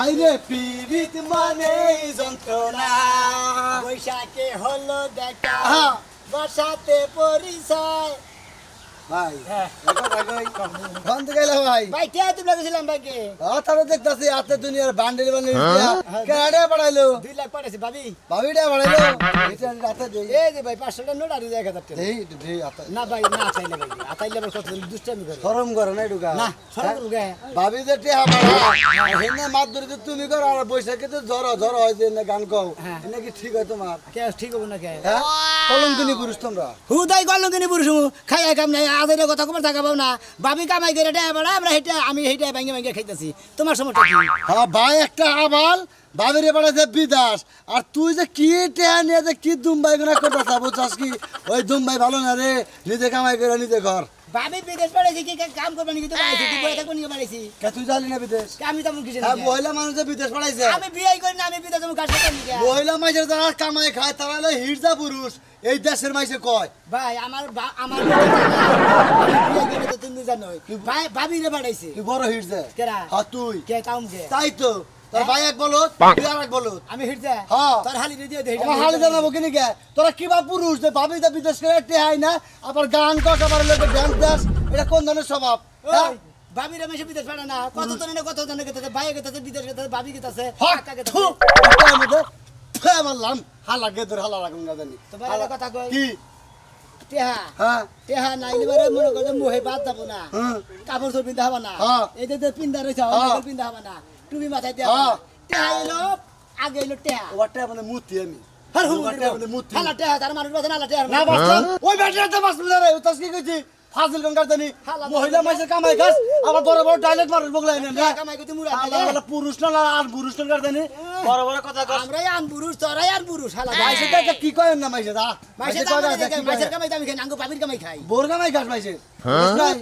আইরে পীড়িত মানে যন্ত্রণা বৈশাখে হলো দেখা বর্ষাতে পরিচয় ভাই ফোন তো গেল ভাই ভাই কে তুমি লাগছিলাম ভাইকে তাহলে দেখতাছি আতে দুনিয়ার বান্ডেল বান্ডেল কেডা পড়াইলো 2 লাখ পড়াইছে ভাবিটা পড়াইলো এটা রাতে দেই এই যে ভাই 500 টাকা নোট আর 1000 টাকা দেই আতা না ভাই না চাইলে ভাই আতাইলে আবার কত দুষ্টামি করে শরম করে না ঢুকা না শরম করে ভাবি যে টেহা পড়া হেনে মাত ধরে তুমি করো আর বৈশাখে তো জ্বর হয় যে না গান কও এটা কি ঠিক হয় তোমার কে ঠিক হবে না কে কলঙ্কিনী পুরুষ তোমরা হুদাই কলঙ্কিনী পুরুষ খাইয়া কাম নাই আদের কথা কবার থাকা পাও না ভাবি কামাই করে দেয় বড় আমরা আমি হেইটা ভাঙে খাইতেছি তোমার সমস্যা কি হ্যাঁ ভাই একটা আবাল ভাবিরে পড়াছে বিদাস আর তুই যে কি টেয়া নিয়ে যে কি দুমবাই গুনা করতে চাবো চাস কি ওই দুমবাই ভালো না রে নিজে কামাই করে নিজে ঘর ভাবি বিদেশ পড়াইছি কি কাম করবে নাকি তো পড়াইছি তুই বলে থাকবো নিয়ে পড়াইছি কে তুই জানি না বিদেশ আমি তেমন কিছু না মহিলা মানুষ যে বিদেশ পড়াইছে আমি বিয়ে করি না আমি বিদেশ আমি কাজ করতে নিয়ে মহিলা মানুষের যারা কামাই খায় তারা হলো হিজড়া পুরুষ এই দেশের মাইসে কয় ভাই আমার বিয়ে করে তো তুমি জানো ভাই ভাবি রে পড়াইছে তুই বড় হিজড়া কেরা হ্যাঁ তুই কে কাম কে তাই তো তোর ভাই এক বলত তুই আর এক বলত আমি হিজড়া হ্যাঁ তোর হালি দিয়ে দে আমার হালি জানাবো কিনি কে তোরা কি বা পুরুষ যে ভাবি তো বিদেশ করে টেহাই না আবার গান কর আবার লোকে ডান্স দাস এটা কোন ধরনের স্বভাব ভাবি রে মেশে বিদেশ পড়ে না কত জনে গেছে ভাই গেছে বিদেশ গেছে ভাবি গেছে কাকা গেছে ওটার মধ্যে ফেমালাম হালা গেদর হালা লাগুন না জানি তো ভাই কথা কই কি টেহা নাইলে বারে মনে করে মোহে বাদ যাব না কাপড় চোর পিন্ধা হবে না এই যে পিন্ধা রয়েছে পিন্ধা হবে না তুমি মাথায় দেয়া টেহা এলো আগে এলো টেহা ওটা মানে মুতি আমি হর ওটা মানে মুতি হালা টেহা তার মানুষ বাজে না হালা টেহা না বাস ওই ব্যাটারিতে বাস না রে ওতাস কি কইছি ফাজিল গঙ্গার জানি মহিলা মাইসে কামাই খাস আবার বড় বড় ডায়লগ মারস বগলাই না কামাই কইতে মুরা হালা পুরুষ না আর পুরুষ না জানি বড় বড় কথা কস আমরাই আন পুরুষ তোরাই আর পুরুষ হালা মাইসে তা কি কয় না মাইসে দা মাইসে মাইসের কামাই আমি খাই আঙ্গো পাবির কামাই খাই বোর কামাই খাস মাইসে নাই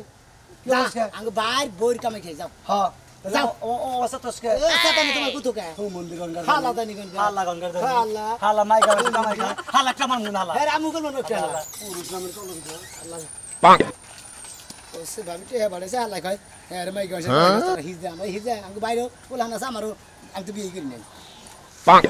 আঙ্গো বাইর বোর কামাই খাই যাও হ্যাঁ যাও ও সাতসকে সাতানি তোমার কুতো কে ও মন্দির গঙ্গা হালা দানি গঙ্গা হালা গঙ্গা হালা হালা মাই কামাই খা হালা একটা মান হালা এর আমু কোন মনে হালা পুরুষ নামের কোন আল্লাহ পাক ওসে ভাবিতে হে বাড়ে যা লাগাই এর মাই গাছে হিজা আঙ্গো বাইরে ওলানা আমারও আমি তো বিয়ে করি নাই পাক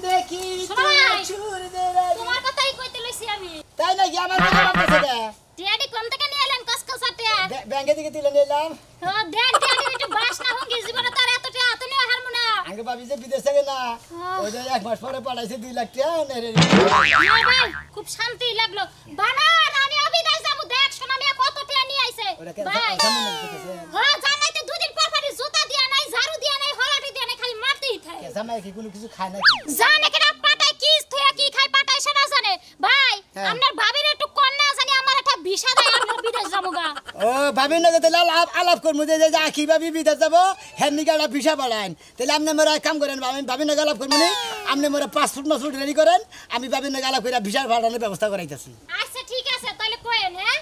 দেখি তোমার কথাই কইতে লইছি আমি তাই না আমার কথা বলতেছে দে টিয়াডি কোন থেকে নিয়ে এলেন কসকসা টিয়া ব্যাংকে থেকে তুলে নিলাম হ্যাঁ দেন টিয়াডি একটু বাস না হঙ্গি জীবনে তার এত টিয়া হাতে নিয়ে হারমু না আগে ভাবি যে বিদেশ থেকে না ওই যে এক মাস পরে পাঠাইছে 2 লাখ টাকা নেরে ভাই খুব শান্তি লাগলো বানান আমি বিদেশ যাব দেখ সোনা মিয়া কত টিয়া নিয়ে আইছে ভাই হ্যাঁ জানাইতে 2 দিন পর পরই জুতা দিয়া নাই ঝাড়ু দিয়া নাই হলাটি দিয়া নাই খালি মারতেই থাকে জামাই কি কোনো কিছু খায় না জানে কেডা পাটাই কিস থয়া কি খায় পাটাই সেটা জানে ভাই আপনার ভাবির একটু কন্যা জানি আমার একটা ভিসা দেয় আমরা বিদেশ যাবগা ও ভাবি না যেতে আলাপ করমু যে আখি ভাবি বিদেশ যাব হেননি গালা ভিসা বাড়ান তাহলে আপনি মোরা কাম করেন ভাবি না আলাপ করমু নি আপনি মোরা পাসপোর্ট মাসপোর্ট রেডি করেন আমি ভাবি না আলাপ কইরা ভিসা বাড়ানোর ব্যবস্থা করাইতাছি আচ্ছা ঠিক আছে তাহলে কইেন হ্যাঁ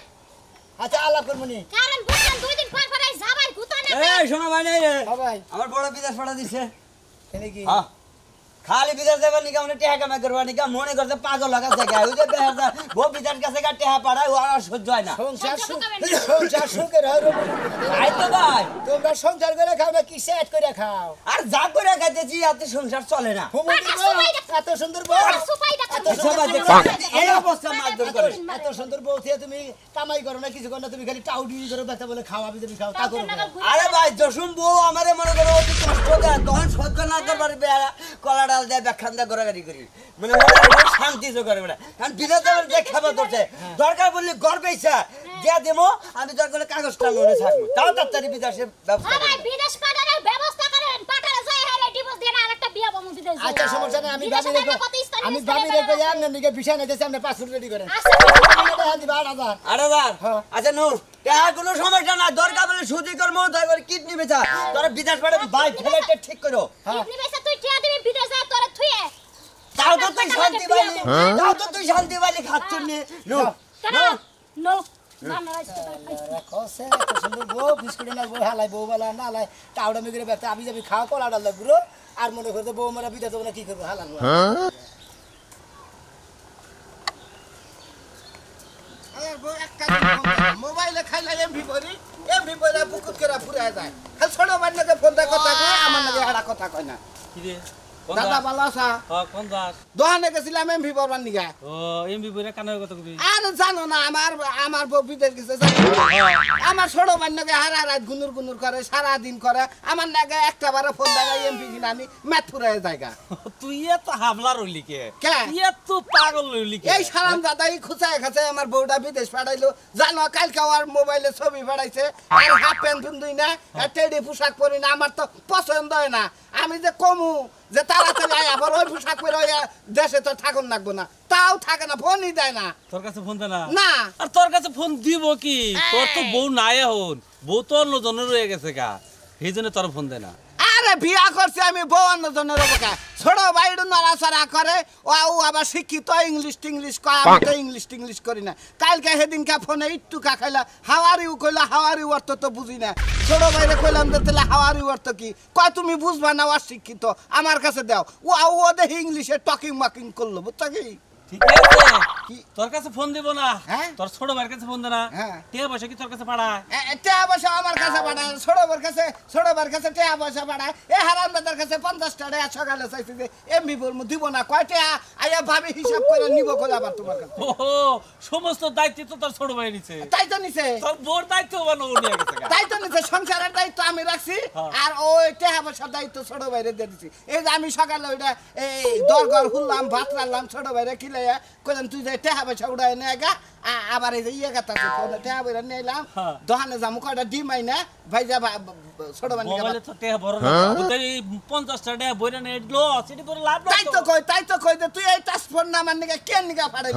আচ্ছা আলাপ করমু নি কারণ বুঝছেন 2 দিন পর পরই যাবাই গুতানে এই শোনো ভাই নাই ভাই আমার বড় বিদেশ পাঠা দিছে এনে কি হ্যাঁ খালি বিদেশ যাবে নিকা মানে টেহা কামাই করবা নিকা মনে করতে পাগল লাগা জায়গা ওই যে বেহার বো বিদেশ কাছে কা টেহা পাড়ায় ও আর সহ্য হয় না সংসার সুখের হয় আই তো ভাই তোমরা সংসার করে খাও না কি সেট করে খাও আর যা করে খাইতেছি এত সংসার চলে না এত সুন্দর বউ এই অবস্থা মারধর করে এত সুন্দর বউ থেকে তুমি কামাই করো না কিছু করো না তুমি খালি টাউডি করে ব্যথা বলে খাওয়া বিদেশ খাও তা করো আরে ভাই জসুম বউ আমারে মনে করো অতি কষ্ট দেয় তখন সহ্য না করবার বেড়া কলা ডাল দেয় ব্যাখ্যান্দা গড়াগড়ি করি মানে শান্তি তো করে বেড়া কারণ বিদেশ যাবার যে খাবার করছে দরকার বললে গড় পেয়েছে দিয়া দেবো আমি দরকার কাগজটা লোনে থাকবো তাও তাড়াতাড়ি বিদেশের ব্যবস্থা বিদেশ পাঠানোর ব্যবস্থা করেন পাঠালে যাই হলে ডিভোর্স দিয়ে আরেকটা বিয়ে বামু বিদেশ আচ্ছা সমস্যা নাই আমি ভাবি রেখে যাই আপনাকে বিষয় নিতেছি আপনি পাসপোর্ট রেডি করেন আচ্ছা 8000 আচ্ছা নূর কোনো সমস্যা না দরকার বলে সুদি কর্ম দরকার কিডনি বেচা তোরা বিদেশ পাঠাবে ভাই ফ্লাইটটা ঠিক করো কিডনি বেচা তুই টিয়া দিবি বিদেশ যা তোরা থুয়ে তাও তো তুই শান্তি পাইলি খাচ্ছিস নে নো নো কসে এত সুন্দর বউ বিস্কুট না বউ হালাই বউ বলা না হালাই টাউডা মিগরে ব্যথা আবি যাবি খাওয়া কলা ডাল গুরো আর মনে করতে বউ মারা বিটা তো না কি করবো হালাল মোবাইলে খাইলা এমভি ভরি এমভি ভরা বুকুত করে পুরা যায় খালি ছোট বান্নাকে ফোন দা কথা কয় আমার নাকি হাড়া কথা কয় না কি রে দাদা ভালো আছা কোন দাস দোকানে গেছিলাম এমভি ভরবার নিগা ও এমবি বইরা কানের কথা কবি আর জানো না আমার বউ বিদেশ গেছে আমার ছোট বান্নাকে হারা রাত গুনুর গুনুর করে সারা দিন করে আমার নাকি একটা বারে ফোন দেয় এমভি কিনা আমি ম্যাথ ফুরায় জায়গা তুই এত হাবলা রইলি কে কে এত পাগল রইলি কে এই সালাম দাদাই খুচায় খাচায় আমার বউটা বিদেশ পাঠাইলো জানো কালকে আমার মোবাইলে ছবি পাঠাইছে আর হাফ প্যান্ট পিন্ধুই না আর টেডি পোশাক পরি না আমার তো পছন্দ হয় না আমি যে কমু যে তাড়াতাড়ি আবার ওই পোশাক পরে দেশে তো থাকুন লাগবো না তাও থাকে না ফোনই দেয় না তোর কাছে ফোন দে না না আর তোর কাছে ফোন দিব কি তোর তো বউ নাই এখন বউ তো অন্য জনের রয়ে গেছে গা সেই জন্য তোর ফোন দে না আরে বিয়া করছি আমি বউ অন্য জনের অবকা ছোট ভাইডু নড়াচড়া করে ও আবার শিক্ষিত ইংলিশ কয় আমি তো ইংলিশ করি না কালকে সেদিনকে ফোনে একটু খাইলা হাওয়ারিও কইলা হাওয়ারিও অর্থ তো বুঝি না ছোট ভাইরে কইলাম যে তাহলে হাওয়ারিও অর্থ কি কয় তুমি বুঝবা না অশিক্ষিত আমার কাছে দাও ও দেখি ইংলিশে টকিং মাকিং করলো বুঝছো কি ঠিক আছে কি তোর কাছে ফোন দিব না তোর ছোট ভাইয়ের কাছে ফোন দে না টিয়া পয়সা কি তোর কাছে পাঠায় টিয়া পয়সা আমার কাছে পাঠায় ছোট ভাইয়ের কাছে টিয়া পয়সা পাঠায় এ হারামদাদার কাছে 50 টাকা সকালে চাইছি যে এমবি বলমু দিব না কয় টাকা আয়া ভাবি হিসাব করে নিব কই আবার তোমার কাছে ও সমস্ত দায়িত্ব তো তোর ছোট ভাই নিছে তাই তো নিছে তোর বোর দায়িত্ব বানো নিয়ে গেছে তাই তো নিছে সংসারের দায়িত্ব আমি রাখছি আর ওই টিয়া পয়সার দায়িত্ব ছোট ভাইরে দিয়ে দিছি এই যে আমি সকালে ওইটা এই দরগর হুললাম ভাত রান্নাম ছোট ভাইরে খিলাইয়া কইলাম তুই যে টিয়া পয়সা উড়াই নে গা আবার এই যে ইয়ে কথা ফোনে টিয়া বইরা নিলাম দোকানে যামু কয়টা ডিম আই না ভাই যা ছোট ভাই মোবাইলে তো টিয়া বড় না তুই 50 টাকা বইরা নে লো সিটি করে লাভ না তাই তো কই যে তুই এই টাচ ফোন না মান নিগা কেন নিগা পাড়াই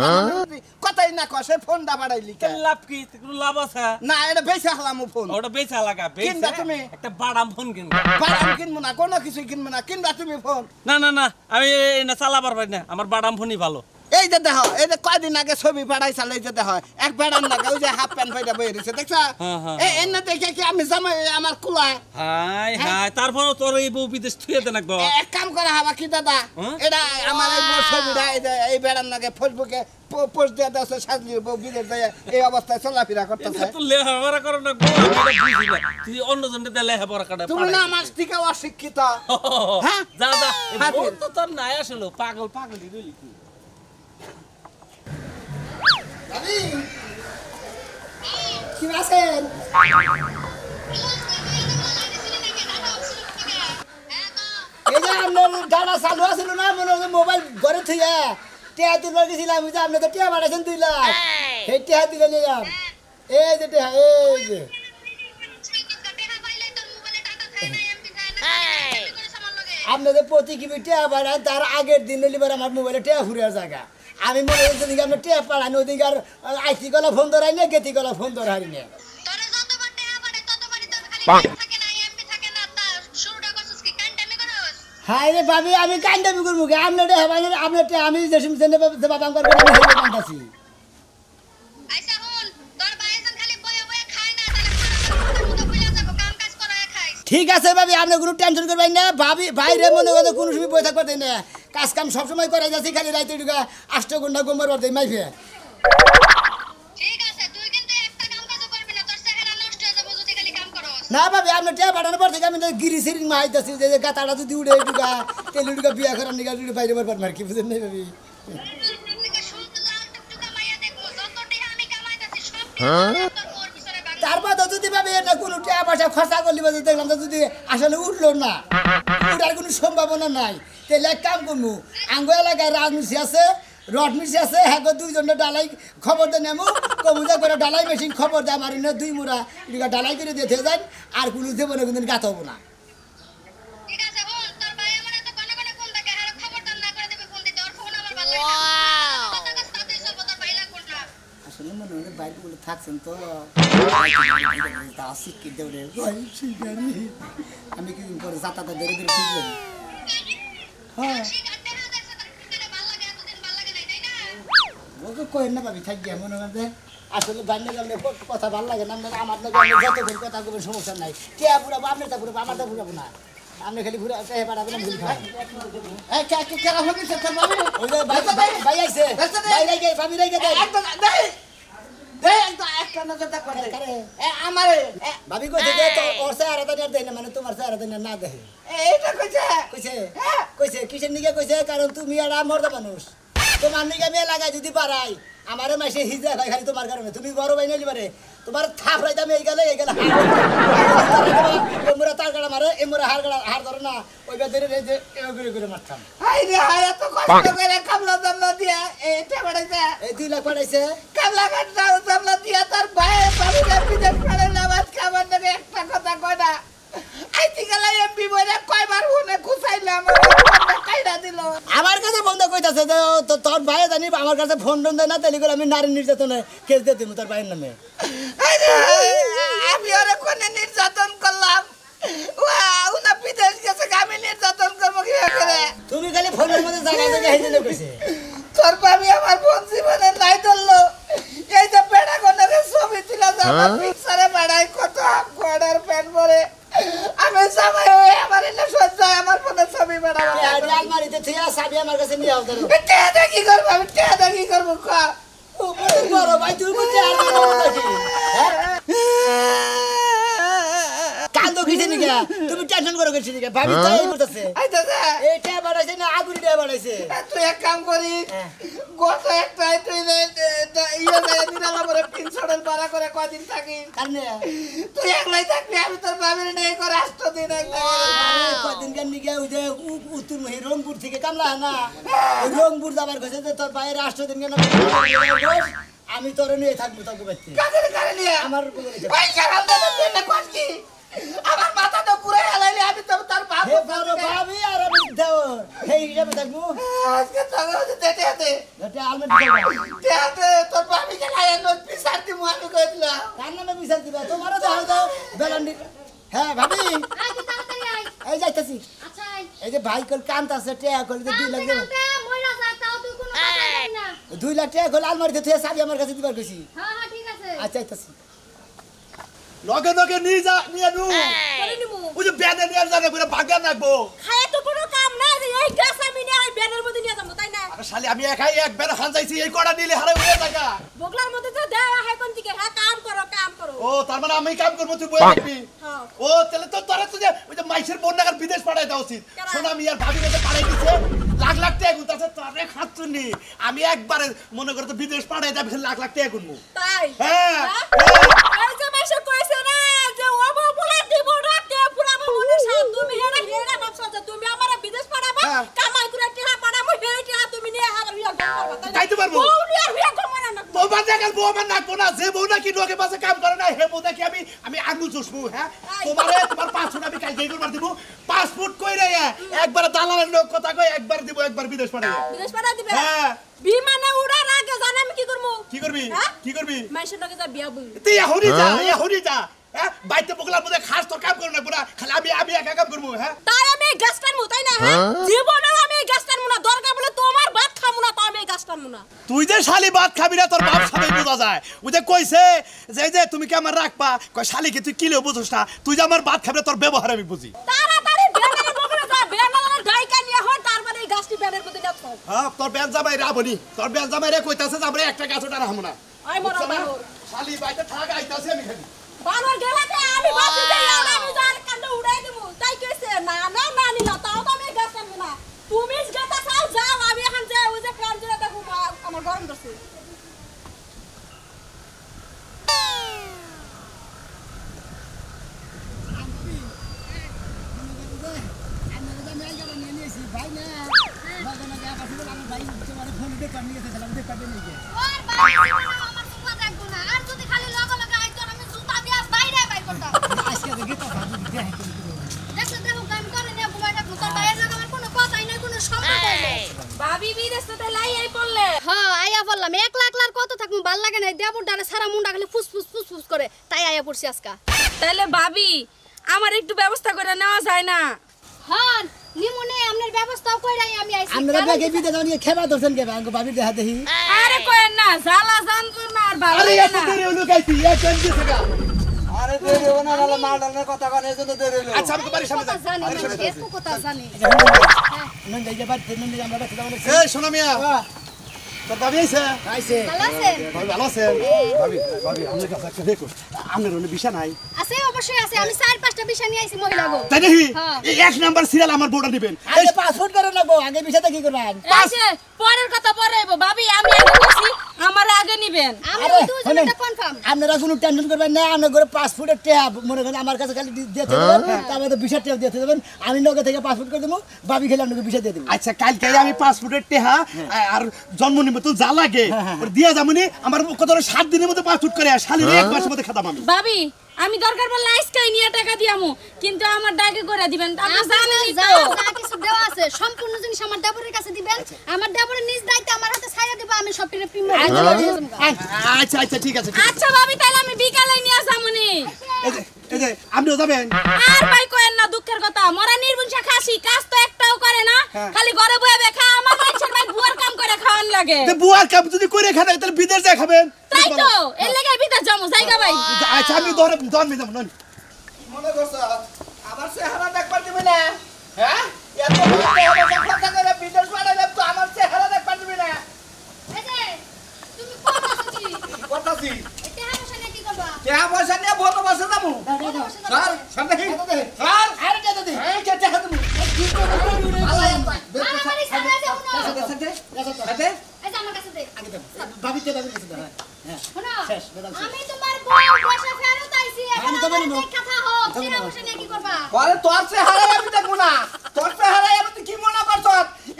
কথাই না কসে ফোনটা পাড়াইলি কেন লাভ কি কোনো লাভ আছে না এটা বেচা হলাম ফোন ওটা বেচা লাগা কিনবা তুমি একটা বাদাম ফোন কিনবা বাদাম কিনবো না কোনো কিছু কিনবো না কিনবা তুমি ফোন না আমি না চালাবার পারি না আমার বাদাম ফোনই ভালো এই যে দেখো এই যে কয়দিন আগে ছবি পাঠাই চাল এই যে দেখো এক বেড়ান না ওই যে হাফ প্যান্ট ফাইটা বই রয়েছে দেখছো এই এনে দেখে কি আমি জামাই আমার কুলা হাই তারপর তোর এই বউ বিদেশ থুয়ে দে নাকবো এক কাম করা হবা কি দাদা এটা আমার এই ছবিটা এই যে এই বেড়ান নাকে ফেসবুকে পোস্ট দিয়ে দাও সাজলি বউ বিদেশ যায় এই অবস্থায় চলাফেরা করতেছে তো লেখাপড়া করো না গো আমি বুঝি না তুই অন্য জনকে দে লেখাপড়া কাটা তুমি না আমার থেকে অশিক্ষিত হ্যাঁ যা বউ তো তোর নাই আসলো পাগল দিলি কি দাদি কি আছেন এই যে আপনার ডাটা চালু আছিল না মনে হয় মোবাইল ঘরে থুইয়া টিয়া তুলবার গেছিলাম যে আপনি তো টিয়া পাঠাইছেন 2 লাখ সেই টিয়া তুলে নিলাম এই যে টিয়া এই যে আপনাদের প্রতি কি টিয়া পাঠান তার আগের দিন লিবার আমার মোবাইলে টিয়া ফুরিয়ার জায়গা আমি মনে হচ্ছে দিকে আপনি টিয়া পাঠান ওদিকে আর আইসি গলা ফোন ধরাই না গেতি গলা ফোন ধরাই না হাই রে ভাবি আমি কান্দাবি করবো কি আপনার আমি যে বাবা করবো আমি কান্দাছি ঠিক আছে ভাবি আপনি কোনো টেনশন করবেন না ভাবি বাইরে মনে করে কোনো সময় বই থাকবে না কাজ কাম সবসময় করাই যাচ্ছি খালি রাইতে ঢুকা 8 ঘন্টা গোমর করতে মাইফে না ভাবি আপনি টিয়া পাঠানোর পর থেকে আমি গিরি সিরিং মাইতেছি যে গাতাটা যদি উড়ে ঢুকা তেলি ঢুকা বিয়া করার নিকা বাইরে বার মার কি বুঝেন নাই ভাবি তারপর তো যদি ভাবি এটা কোনো টিয়া পয়সা খরচা করলি বা দেখলাম তো যদি আসলে উঠলো না উঠার কোনো সম্ভাবনা নাই তাহলে এক কাম করবো আঙ্গ এলাকায় রাজমিস্ত্রি আছে রড মিস্ত্রি আছে হ্যাঁ 2 জনের ডালাই খবর দেন নেমু কবুজা করে ডালাই মেশিন খবর দেয় আমার 2 মুড়া এদিকে ডালাই করে দিয়ে যান আর কোনো দেবো না কিন্তু গাত হবো না আসলে মনে হয় বাইকগুলো থাকছেন তো শিক্ষিত আমি কিছুদিন পরে যাতায়াত ধরে ধরে ঠিক যাবো হ্যাঁ ওকে কই না ভাবি থাক গিয়া মনে হয় আসলে বাইরে গেলে কথা ভালো লাগে না আমার যতক্ষণ কথা কবে সমস্যা নাই কে পুরাবো আপনি তা পুরাবো আমার তা পুরাবো না আপনি খালি পুরা পাঠাবেন না ভুল খাই কেরা হয়ে গেছে তোর বাবু ওই যে ভাই আইছে ভাই রাইগে ভাবি রাইগে দেয় একদম দেই দেই একদম একটা নজর দেখ করে আমারে ভাবি কইছে যে তো ওর সে আরাধনা দেয় না মানে তোমার সে আরাধনা না দেয় এইটা কইছে কইছে কইছে কিসের নিকে কইছে কারণ তুমি আর মর্দা মানুষ তোমার নিকে মেয়ে লাগাই যদি পারাই আমারে মাসে হিজা ভাই খালি তোমার কারণে তুমি বড় ভাই নাইলি পারে তোমার থাপ রাইতাম এই গেলে এমরা তার গাড়া মারে এমরা হার ধরে না ওইবার ধরে যে এগুলো করে মারতাম হাই রে হাই এত কষ্ট করে কামলা দামলা দিয়া এইটা বাড়াইছে এই 2 লাখ পাঠাইছে কামলা দামলা দিয়া তার ভাই বাবুরে বিদেশ করে নামাজ খাবার নামে একটা কথা কয় না আইতি গেলে এমপি বলে কয়বার ফোনে খুসাইলাম কাইরা দিল আমার কাছে বন্ধ কইতাছে যে তোর ভাই জানি আমার কাছে ফোন টোন দেয় না তাহলে করে আমি নারী নির্যাতনে কেস দিয়ে দিব তোর ভাইয়ের নামে আমি ওরে কোনে নির্যাতন করলাম উনা বিদেশ গেছে আমি নির্যাতন করবো কি করে তুমি খালি ফোনের মধ্যে জায়গা জায়গা হেঁটে কইছে তোর ভাবি আমার বোন জীবনে নাই ধরলো এই যে পেড়া কোনাকে ছবি তুলে আমার পিকচারে বাড়াই কত গোড়ার প্যান পরে আমি সবাই ওই আমার এনে সজ্জায় আমার ফোনে ছবি বাড়াবো আলমারিতে থিয়া চাবি আমার কাছে নিয়ে আও ধরো টেদা কি করবো আমি টেদা কি করবো কা বড় ভাই তুই করতে আর নাকি কান্দো কিছে নিকা তুমি টেনশন করো কিছে নিকা ভাবি তো এই করতেছে আইতাছে এইটা বাড়াইছে না আগুরি দিয়ে বাড়াইছে তুই এক কাম করি গত একটা তুই নিরালা পরে পিনছড়ের পাড়া করে কদিন থাকিস কারণে তুই একলাই থাকবি আমি তোর বাবির নেই করে 8 দিন কদিন কেন নিকা ওই যে উত্তর রংপুর থেকে কামলা না রংপুর যাবার কইছে যে তোর বাইরে 8 দিন কেন আমি তোর নিয়ে থাকবো তোকে বাইতে কাদের কারে নিয়ে আমার ওই কারাল দে তুই কোন কি আমার মাথা তো পুরো হেলাইলি আমি তো তার বাপ হে বড় ভাবি আর আমি দাও এই হিসাবে থাকবো আজকে তো দেতে দেতে এটা আলমারি দেতে তোর বাপি কে লাই নোট পিসার দি আমি কইলা কার নামে বিচার দিবা তোমারও দাও দাও বেলান্ডি হ্যাঁ ভাবি আই তুই তাড়াতাড়ি আই এই যাইতাছি আচ্ছা এই যে ভাই কল কান্ত আছে টেয়া কল 2 লাখ দেব মইরা যা তাও তুই কোনো কথা বলবি না 2 লাখ টাকা কল আলমারিতে থুয়ে চাবি আমার কাছে দিবার কইছি হ্যাঁ হ্যাঁ ঠিক আছে আচ্ছা আইতাছি লগে লগে নিয়ে যা নিয়ে নু করে নিমু ওই যে ব্যানে নিয়ে যাবে পুরো ভাগা রাখবো খায় তো কোনো কাম নাই যে এই গাছ আমি নিয়ে আই ব্যানের মধ্যে নিয়ে যাবো তাই না আরে শালি আমি একাই একবার খান যাইছি এই কড়া নিলে হারে হয়ে থাকা বগলার মধ্যে তো দেওয়া হয় কোন দিকে হ্যাঁ কাম করো ও তার মানে আমি কাম করবো তুই বই রাখবি হ্যাঁ ও তাহলে তো তোরা তো যে ওই যে মাইসের বন্যাকার বিদেশ পাঠাই দেওয়া উচিত শোনা আমি আর ভাবি কাছে পাঠাই দিছে লাখ লাখ টাকা গুনতাছে তোরে খাচ্ছুনি আমি একবারে মনে করে তো বিদেশ পাঠাই যাবি লাখ লাখ টাকা গুনবো তাই হ্যাঁ এই যে মাসে কইছে না যে ও বলে দিব রাতে পুরাবো মনে সাথ তুমি হেরা ভাবছ যে তুমি আমারে বিদেশ পাঠাবা কামাই করে টিহা পাঠাবো হেই টিহা তুমি নিয়ে হার বিয়া করবা তাই যাইতে পারবো ও নিয়ে বিয়া করব না তোমার দেখাল বউ আমার নাকবো না যে বউ নাকি লোকে পাশে কাম করে না হে বউ দেখি আমি আঙুল চুষবো হ্যাঁ তোমার পাসপোর্ট আমি কালকে করবার দিব পাসপোর্ট কই রে একবার দালালের লোক কথা কই একবার দিব একবার বিদেশ পাঠাবো বিদেশ পাঠা দিবে হ্যাঁ বিমানে উড়ার আগে জানা আমি কি করব কি করবি কি করবি মাইশের লগে যা বিয়া বল তুই এখনই যা হ্যাঁ বাইতে বগলার মধ্যে খাস তোর কাম করো না পুরা খালি আমি একা কাম করবো হ্যাঁ তাই আমি এই গাছ টানমু তাই না হ্যাঁ জীবনেও আমি এই গাছ টানমু না দরকার বলে তোমার ভাত খামু না তো আমি এই গাছ টানমু না তুই যে শালি ভাত খাবি না তোর বাপ সবাই বোঝা যায় ওই যে কইছে যে তুমি কি আমার রাখবা কই শালি কি তুই কিলেও বুঝছ না তুই যে আমার ভাত খাবি না তোর ব্যবহার আমি বুঝি তাড়াতাড়ি বেনের বগলে যা বেনের ডাইকা নিয়ে হন তারপরে এই গাছটি বেনের মধ্যে নাও হ্যাঁ তোর বেন জামাই রাবনি তোর বেন জামাই রে কইতাছে যে আমরা একটা গাছটা রাখবো না আই মরা বানর শালি বাইতে ঠাক আইতাছে আমি খালি বানর গেলাতে আমি বাঁচি যাই আমি যার কান্ড উড়াই দেব তাই কইছে না নিলা তাও তো আমি এই গাছ টানবো না তুমি যেটা চাও যাও আমি এখন যাই ওই যে ফ্যান জুড়ে দেখো আমার গরম ধরছে ভাবি বিদেশে লাই আই পড়লে হ্যাঁ আয়া বললাম 1 লাখ লাখ কত থাকমু ভাল লাগে না দেবুর ডারে সারা মুন্ডা খালি ফুসফুস করে তাই আয়া পড়ছি আজকা তাহলে ভাবি আমার একটু ব্যবস্থা করে নেওয়া যায় না হন নিমুনে আমনের ব্যবস্থাও কইরাই আমি আইছি আমরা ব্যাগে বিদে যাও নিয়ে খেবা দর্শন কে ভাঙ্গ ভাবি দেখা দেখি আরে কইেন না জ্বালা জানতো না আর ভালো আরে লাগে এত না দেরি হলো গাইতি এক জন দিছে গা আরে দেরি হলো না নালে মাল ডালের কথা কন এজন্য দেরি হলো আচ্ছা আমি তো বাড়ির সামনে যাই জানি মানে এত কথা জানি নন যাই যাবার নন যাই আমরা বাচ্চা যাবো এই শোনো মিয়া তোর ভাবি আইছে আইছে ভালো আছেন ভাবি ভালো আছে ভাবি ভাবি আমার কাছে একটা দেখো আমার ওনে বিষা নাই আছে অবশ্যই আছে আমি 4-5টা বিষয় নিয়ে আইছি মহিলা গো তাই নাকি হ্যাঁ। এই এক নাম্বার সিরিয়াল আমার বউটা দিবেন আগে পাসপোর্ট করে লাগবো আগে বিষয়টা কি করবেন আচ্ছা পরের কথা পরে হইবো ভাবি আমি আগে বসি আমার আগে নিবেন আমি আরে, দুজনটা কনফার্ম আপনারা কোনো টেনশন করবেন না আপনার ঘরে পাসপোর্টের ট্যাব মনে করেন আমার কাছে খালি দিয়ে দেবেন তারপরে বিষয় ট্যাব দিয়ে দেবেন আমি নগদ থেকে পাসপোর্ট করে দেবো ভাবি খেলে আপনাকে বিষয় দিয়ে দেবো আচ্ছা কালকে আমি পাসপোর্টের টেহা আর জন্ম নিমন্ত্রণ যা লাগে ওর দিয়া যামনি আমার কত 7 দিনের মধ্যে পাসপোর্ট করে শালিরে এক মাসের মধ্যে খাতাম আমি ভাবি আমি দরকার পড়লে আইসকাই নিয়ে টাকা দিয়ামু কিন্তু আমার ডাকে করে দিবেন আপনি জানেনই যা তো যা কিছু দেওয়া আছে সম্পূর্ণ জিনিস আমার দেবরের কাছে দিবেন আমার দেবরের নিজ দায়িত্ব আমার হাতে ছাইরা দেব আমি সবটিরে প্রিমিয়াম আচ্ছা আচ্ছা ঠিক আছে আচ্ছা ভাবি তাহলে আমি বিকালে নিয়ে যামুনি এই যে আপনিও যাবেন আর ভাই কইেন না দুঃখের কথা মরা নির্বংশা খাসি কাজ তো একটাও করে না খালি ঘরে বসে দেখা আমার মানুষের ভাই বুয়ার কাম করে খাওয়ান লাগে তো বুয়ার কাপ যদি করে খান তাহলে বিদেশ যা খাবেন তাই তো এর লাগি বিদেশ যামু জায়গা ভাই আচ্ছা আমি দর মে যাব নন মনে করছ আমার চেহারা দেখবার দিবি না হ্যাঁ এত বড় কথা করে বিদেশ বাড়াইলে তো আমার চেহারা দেখবার দিবি না এই যে তুমি কোন আছো কি কথাছি এটা হামসা নাকি করবা টেহা পয়সা নিয়ে বলো বসে যাবো স্যার সামনে কি স্যার আরে টাকা দে এই কে টেহা তুমি আমারই সামনে যে শুনো আতে এই যে আমার কাছে দে ভাবি কে ভাবি কাছে শুনো শেষ, বেদাল শেষ। আমি তোমার বউ দেশে ফেরত আইছি এখন তো আমার বলবো। কথা হোক তুমি হামসা নাকি করবা বলে তোর চেহারা আমি দেখবো না তোর চেহারা আমি তুই কি মনে করছ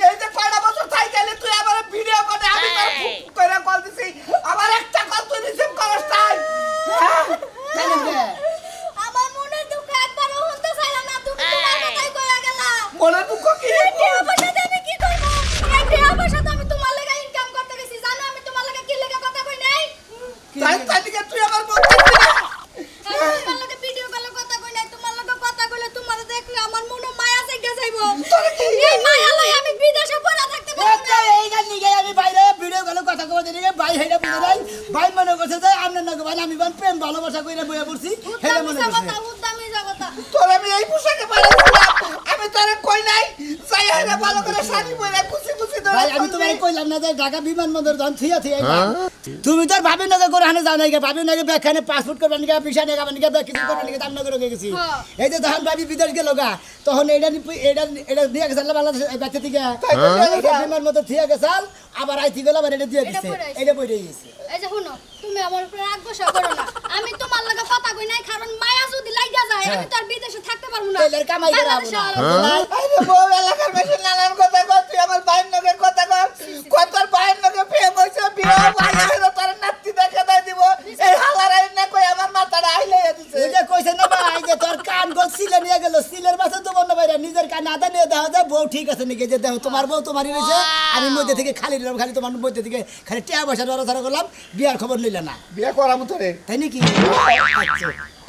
এই যে কয়টা বছর থাই গেলি তুই আবার ভিডিও করে আমি তোর কইরা কল দিছি আবার একটা কল তুই রিসিভ করস তাই আমার মনের দুঃখ একবারও হতে চাইলা না তুমি তোমার কথাই কইয়া গেলা মনে দুঃখ কি এই টাকা পয়সা দিয়ে আমি কি করব এই টাকা পয়সা তো আমি তোমার লাগা ইনকাম করতে গেছি জানো আমি তোমার লাগা কি লাগা কথা কই নাই তাই তাই দিকে তুই আবার বলছিস আমি তোমার লাগা ভিডিও কলে কথা কই নাই তোমার লাগা কথা কইলে তোমার দেখলে আমার মনে মায়া জায়গা যাইবো এই মায়া লই আমি বিদেশে পড়া থাকতে পারবো না এই গান নিয়ে আমি বাইরে ভিডিও কলে কথা কই দিই ভাই হেডা বুঝে নাই ভাই মনে করছে যে আপনার নগো ভাই আমি বান প্রেম ভালোবাসা কইরা বইয়া পড়ছি হেডা মনে করছে উদ্দামি জগতা তোর আমি এই পোশাকে পাঠাইছিলাম আমি তোরে কই নাই যাই হেরে ভালো করে শাড়ি পরে খুশি খুশি ধরে ভাই আমি তোমারে কইলাম না যে ঢাকা বিমানবন্দর যখন থিয়া তুমি তো ভাবি নগে করে হানে যাও নাই ভাবি নগে ব্যাখানে পাসপোর্ট করবেন নিকে ভিসা নিয়ে গাবেন নিকে কিছু করবেন নিকে দাম নগে গেছি এই যে যখন ভাবি বিদেশ গেল গা তখন এটা দিয়ে গেছাল বাংলাদেশ বাচ্চা থেকে বিমানবন্দর থিয়া গেছাল আবার আইতি গেল আবার এটা দিয়ে দিছে এটা বইরে গেছে এই যে শুনো তুমি আমার উপরে রাগ গোসা করো না আমি তোমার লাগা কথা কই নাই কারণ মায়া যদি লাগা যায় আমি তো আর বিদেশে থাকতে পারবো না তেলের কামাই করা বাংলাদেশে আরে বউ এলাকার বেশি নানান কথা কর তুই আমার ভাইয়ের নগে কথা কর কতর ভাইয়ের নগে প্রেম হইছে বিয়ে ভাই হইলো তোর নাতি দেখে দাই দিব এই হালারাই না কই আমার মাথাটা আইলে দিছে ওই যে কইছে না ভাই যে তোর কান গোল সিলে নিয়ে গেল সিলের মাঝে তো বন্ধ বাইরে নিজের কান আদা নিয়ে দেখা যায় বউ ঠিক আছে নাকি যে দেখো তোমার বউ তোমারই রয়েছে আমি মধ্যে থেকে খালি দিলাম খালি তোমার মধ্যে থেকে খালি টিয়া পয়সা ধরা করলাম বিয়ার খবর নিলে না বিয়ে করামু তোরে তাই নাকি আচ্ছা